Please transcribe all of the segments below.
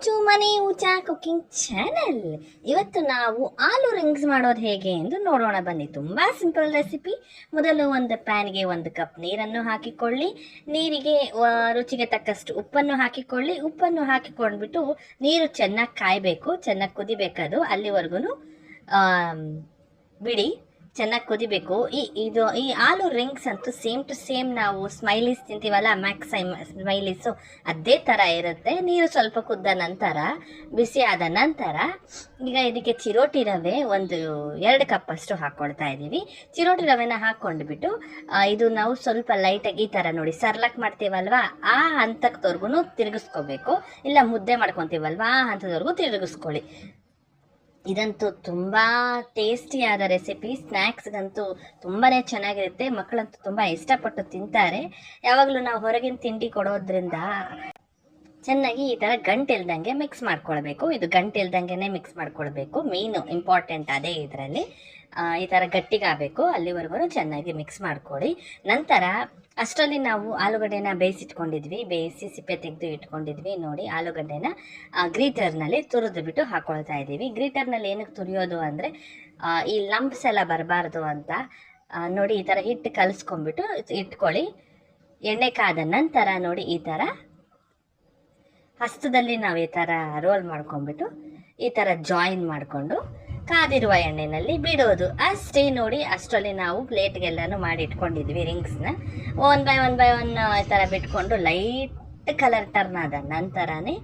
To ಮನಿ ಊಟ cooking channel. ಇವತ್ತು ನಾವು ಆಲೂ ರಿಂಗ್ಸ್ ಮಾಡೋದು ಹೇಗೆ ಎಂದು ನೋಡೋಣ ಬನ್ನಿ. ತುಂಬ ಸಿಂಪಲ್ ರೆಸಿಪಿ. ಮೊದಲು ಒಂದು ಪ್ಯಾನ್ಗೆ 1 ಕಪ್ ನೀರನ್ನು ಹಾಕಿಕೊಳ್ಳಿ. ನೀರಿಗೆ ರುಚಿಗೆ ತಕ್ಕಷ್ಟು ಉಪ್ಪನ್ನು ಹಾಕಿಕೊಳ್ಳಿ. ಉಪ್ಪನ್ನು ಹಾಕಿಕೊಂಡ್ಬಿಟ್ಟು ನೀರು ಚೆನ್ನಾಗಿ ಕಾಯಬೇಕು, ಚೆನ್ನಾಗಿ ಕುದಿಬೇಕದು. ಅಲ್ಲಿವರೆಗೂ ಬಿಡಿ, ಚೆನ್ನಾಗಿ ಕುದಿಬೇಕು. ಈ ಆಲೂ ರಿಂಗ್ಸ್ ಅಂತೂ ಸೇಮ್ ಟು ಸೇಮ್ ನಾವು ಸ್ಮೈಲೀಸ್ ತಿಂತೀವಲ್ಲ, ಮ್ಯಾಕ್ಸ್ ಸ್ಮೈಲೀಸು ಅದೇ ಥರ ಇರುತ್ತೆ. ನೀರು ಸ್ವಲ್ಪ ಕುದ್ದ ನಂತರ, ಬಿಸಿ ಆದ ನಂತರ ಈಗ ಇದಕ್ಕೆ ಚಿರೋಟಿ ರವೆ 2 ಕಪ್ ಅಷ್ಟು ಹಾಕ್ಕೊಳ್ತಾ ಇದ್ದೀವಿ. ಚಿರೋಟಿ ರವೆನ ಹಾಕ್ಕೊಂಡ್ಬಿಟ್ಟು ಇದು ನಾವು ಸ್ವಲ್ಪ ಲೈಟಾಗಿ ಈ ಥರ ನೋಡಿ ಸರ್ಲಕ್ ಮಾಡ್ತೀವಲ್ವ, ಆ ಹಂತಕ್ಕವರೆಗೂ ತಿರುಗಿಸ್ಕೋಬೇಕು. ಇಲ್ಲ ಮುದ್ದೆ ಮಾಡ್ಕೊತೀವಲ್ವ, ಆ ಹಂತದವರೆಗೂ ತಿರುಗಿಸ್ಕೊಳ್ಳಿ. ಇದಂತೂ ತುಂಬ ಟೇಸ್ಟಿಯಾದ ರೆಸಿಪಿ. ಸ್ನ್ಯಾಕ್ಸ್ಗಂತೂ ತುಂಬಾ ಚೆನ್ನಾಗಿರುತ್ತೆ. ಮಕ್ಕಳಂತೂ ತುಂಬ ಇಷ್ಟಪಟ್ಟು ತಿಂತಾರೆ. ಯಾವಾಗಲೂ ನಾವು ಹೊರಗಿನ ತಿಂಡಿ ಕೊಡೋದ್ರಿಂದ ಚೆನ್ನಾಗಿ ಈ ಥರ ಗಂಟಿಲ್ದಂಗೆ ಮಿಕ್ಸ್ ಮಾಡ್ಕೊಳ್ಬೇಕು. ಇದು ಗಂಟಿಲ್ದಂಗೆ ಮಿಕ್ಸ್ ಮಾಡ್ಕೊಳ್ಬೇಕು. ಮೇನು ಇಂಪಾರ್ಟೆಂಟ್ ಅದೇ ಇದರಲ್ಲಿ. ಈ ಥರ ಗಟ್ಟಿಗಾಗಬೇಕು, ಅಲ್ಲಿವರೆಗೂ ಚೆನ್ನಾಗಿ ಮಿಕ್ಸ್ ಮಾಡ್ಕೊಳ್ಳಿ. ನಂತರ ಅಷ್ಟರಲ್ಲಿ ನಾವು ಆಲೂಗಡ್ಡೆನ ಬೇಯಿಸಿ ಸಿಪ್ಪೆ ತೆಗೆದು ಇಟ್ಕೊಂಡಿದ್ವಿ. ನೋಡಿ, ಆಲೂಗಡ್ಡೆನ ಗ್ರೀಟರ್ನಲ್ಲಿ ತುರಿದು ಬಿಟ್ಟು ಹಾಕ್ಕೊಳ್ತಾ ಇದ್ದೀವಿ. ಗ್ರೀಟರ್ನಲ್ಲಿ ಏನಕ್ಕೆ ತುರಿಯೋದು ಅಂದರೆ ಈ ಲಂಪ್ಸ್ ಎಲ್ಲ ಬರಬಾರ್ದು ಅಂತ. ನೋಡಿ, ಈ ಥರ ಹಿಟ್ಟು ಕಲಿಸ್ಕೊಂಡ್ಬಿಟ್ಟು ಇಟ್ಕೊಳ್ಳಿ. ಎಣ್ಣೆ ಕಾದ ನಂತರ ನೋಡಿ, ಈ ಥರ ಹಸ್ತದಲ್ಲಿ ನಾವು ಈ ಥರ ರೋಲ್ ಮಾಡ್ಕೊಂಡ್ಬಿಟ್ಟು ಈ ಥರ ಜಾಯಿನ್ ಮಾಡಿಕೊಂಡು ಕಾದಿರುವ ಎಣ್ಣೆಯಲ್ಲಿ ಬಿಡೋದು ಅಷ್ಟೇ. ನೋಡಿ, ಅಷ್ಟರಲ್ಲಿ ನಾವು ಪ್ಲೇಟ್ಗೆಲ್ಲನೂ ಮಾಡಿ ಇಟ್ಕೊಂಡಿದ್ವಿ ರಿಂಗ್ಸ್ನ. 1 ಬೈ 1 ಈ ಥರ ಬಿಟ್ಕೊಂಡು ಲೈಟ್ ಕಲರ್ ಟರ್ನ್ ಆದ ನಂತರನೇ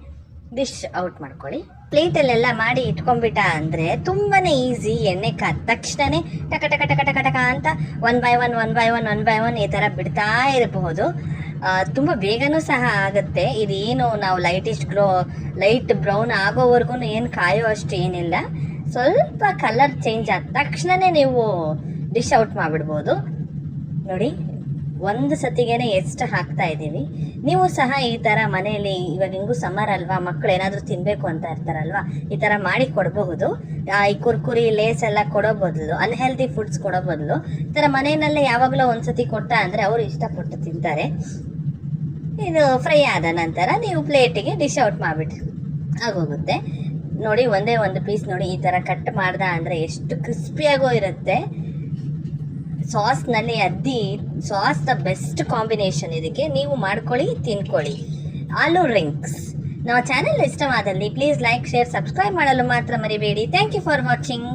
ಡಿಶ್ ಔಟ್ ಮಾಡ್ಕೊಳ್ಳಿ. ಪ್ಲೇಟಲ್ಲೆಲ್ಲ ಮಾಡಿ ಇಟ್ಕೊಂಡ್ಬಿಟ್ಟ ಅಂದರೆ ತುಂಬಾ ಈಸಿ. ಎಣ್ಣೆ ಕಾದ ತಕ್ಷಣವೇ ಟಕ ಟಕ ಟಕ ಟಕ ಟಕ ಅಂತ 1 ಬೈ 1 ಈ ಥರ ಬಿಡ್ತಾ ಇರಬಹುದು. ತುಂಬ ಬೇಗನೂ ಸಹ ಆಗುತ್ತೆ. ಇದೇನು ನಾವು ಲೈಟ್ ಬ್ರೌನ್ ಆಗೋವರೆಗೂ ಏನು ಕಾಯೋ ಅಷ್ಟು ಏನಿಲ್ಲ. ಸ್ವಲ್ಪ ಕಲರ್ ಚೇಂಜ್ ಆದ ತಕ್ಷಣವೇ ನೀವು ಡಿಶ್ ಔಟ್ ಮಾಡಿಬಿಡ್ಬೋದು. ನೋಡಿ, ಒಂದು ಸತಿಗೇನೆ ಎಷ್ಟು ಹಾಕ್ತಾ ಇದ್ದೀವಿ. ನೀವು ಸಹ ಈ ಥರ ಮನೆಯಲ್ಲಿ, ಇವಾಗ ಹಿಂಗೂ ಸಮ್ಮರ್ ಅಲ್ವಾ, ಮಕ್ಕಳು ಏನಾದರೂ ತಿನ್ನಬೇಕು ಅಂತ ಇರ್ತಾರಲ್ವ, ಈ ಥರ ಮಾಡಿ ಕೊಡಬಹುದು. ಈ ಕುರ್ಕುರಿ ಲೇಸ್ ಎಲ್ಲ ಕೊಡೋ ಬದಲು, ಅನ್ಹೆಲ್ದಿ ಫುಡ್ಸ್ ಕೊಡೋ ಬದಲು ಈ ಥರ ಮನೆಯಲ್ಲೇ ಯಾವಾಗಲೂ ಒಂದ್ಸತಿ ಕೊಟ್ಟ ಅಂದರೆ ಅವರು ಇಷ್ಟಪಟ್ಟು ತಿಂತಾರೆ. ಇದು ಫ್ರೈ ಆದ ನಂತರ ನೀವು ಪ್ಲೇಟಿಗೆ ಡಿಶ್ ಔಟ್ ಮಾಡಿಬಿಟ್ಟು ಆಗೋಗುತ್ತೆ. ನೋಡಿ, ಒಂದೇ ಒಂದು ಪೀಸ್ ನೋಡಿ ಈ ಥರ ಕಟ್ ಮಾಡ್ದ ಅಂದರೆ ಎಷ್ಟು ಕ್ರಿಸ್ಪಿಯಾಗೋ ಇರುತ್ತೆ. ಸಾಸ್ನಲ್ಲಿ ಸಾಸ್ ದ ಬೆಸ್ಟ್ ಕಾಂಬಿನೇಷನ್. ಇದಕ್ಕೆ ನೀವು ಮಾಡ್ಕೊಳ್ಳಿ, ತಿನ್ಕೊಳ್ಳಿ. ಆಲೂ ರಿಂಗ್ಸ್. ನಮ್ಮ ಚಾನೆಲ್ ಇಷ್ಟವಾದಲ್ಲಿ ಪ್ಲೀಸ್ ಲೈಕ್, ಶೇರ್, ಸಬ್ಸ್ಕ್ರೈಬ್ ಮಾಡಲು ಮಾತ್ರ ಮರಿಬೇಡಿ. Thank you for watching.